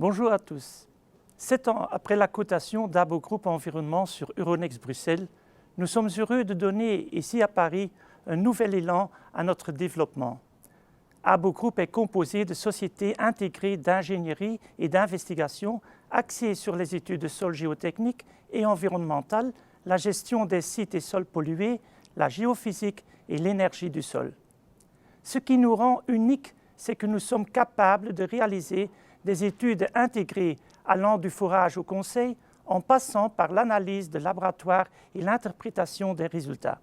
Bonjour à tous. 7 ans après la cotation d'Abo Group Environnement sur Euronext Bruxelles, nous sommes heureux de donner ici à Paris un nouvel élan à notre développement. Abo Group est composé de sociétés intégrées d'ingénierie et d'investigation axées sur les études de sol géotechniques et environnementales, la gestion des sites et sols pollués, la géophysique et l'énergie du sol. Ce qui nous rend uniques, c'est que nous sommes capables de réaliser des études intégrées allant du forage au conseil en passant par l'analyse de laboratoire et l'interprétation des résultats.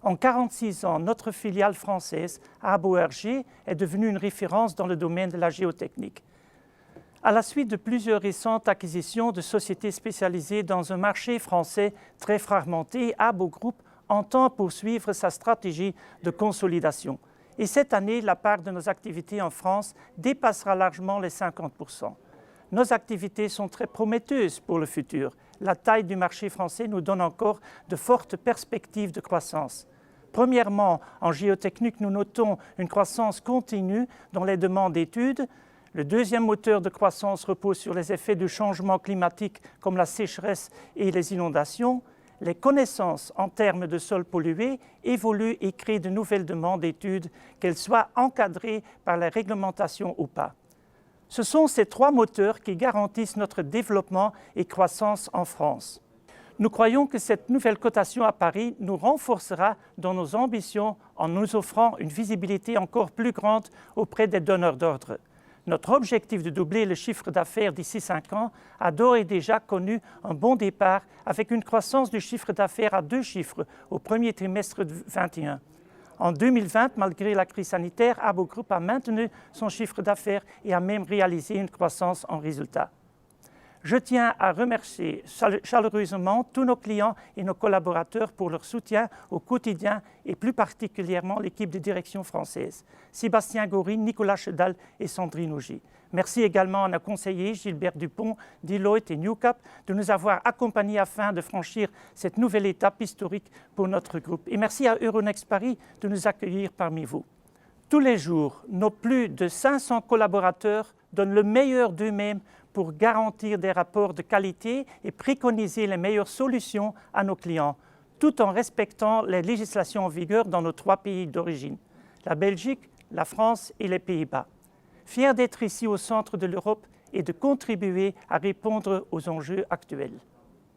En 46 ans, notre filiale française, Abo RG, est devenue une référence dans le domaine de la géotechnique. À la suite de plusieurs récentes acquisitions de sociétés spécialisées dans un marché français très fragmenté, Abo Group entend poursuivre sa stratégie de consolidation. Et cette année, la part de nos activités en France dépassera largement les 50%. Nos activités sont très prometteuses pour le futur. La taille du marché français nous donne encore de fortes perspectives de croissance. Premièrement, en géotechnique, nous notons une croissance continue dans les demandes d'études. Le deuxième moteur de croissance repose sur les effets du changement climatique comme la sécheresse et les inondations. Les connaissances en termes de sols pollués évoluent et créent de nouvelles demandes d'études, qu'elles soient encadrées par la réglementation ou pas. Ce sont ces trois moteurs qui garantissent notre développement et croissance en France. Nous croyons que cette nouvelle cotation à Paris nous renforcera dans nos ambitions en nous offrant une visibilité encore plus grande auprès des donneurs d'ordre. Notre objectif de doubler le chiffre d'affaires d'ici 5 ans a d'ores et déjà connu un bon départ avec une croissance du chiffre d'affaires à 2 chiffres au premier trimestre 2021. En 2020, malgré la crise sanitaire, Abo Group a maintenu son chiffre d'affaires et a même réalisé une croissance en résultat. Je tiens à remercier chaleureusement tous nos clients et nos collaborateurs pour leur soutien au quotidien et plus particulièrement l'équipe de direction française, Sébastien Gory, Nicolas Chedal et Sandrine Augy. Merci également à nos conseillers Gilbert Dupont, Deloitte et Newcap de nous avoir accompagnés afin de franchir cette nouvelle étape historique pour notre groupe. Et merci à Euronext Paris de nous accueillir parmi vous. Tous les jours, nos plus de 500 collaborateurs donnent le meilleur d'eux-mêmes pour garantir des rapports de qualité et préconiser les meilleures solutions à nos clients, tout en respectant les législations en vigueur dans nos 3 pays d'origine, la Belgique, la France et les Pays-Bas. Fiers d'être ici au centre de l'Europe et de contribuer à répondre aux enjeux actuels.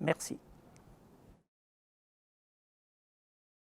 Merci.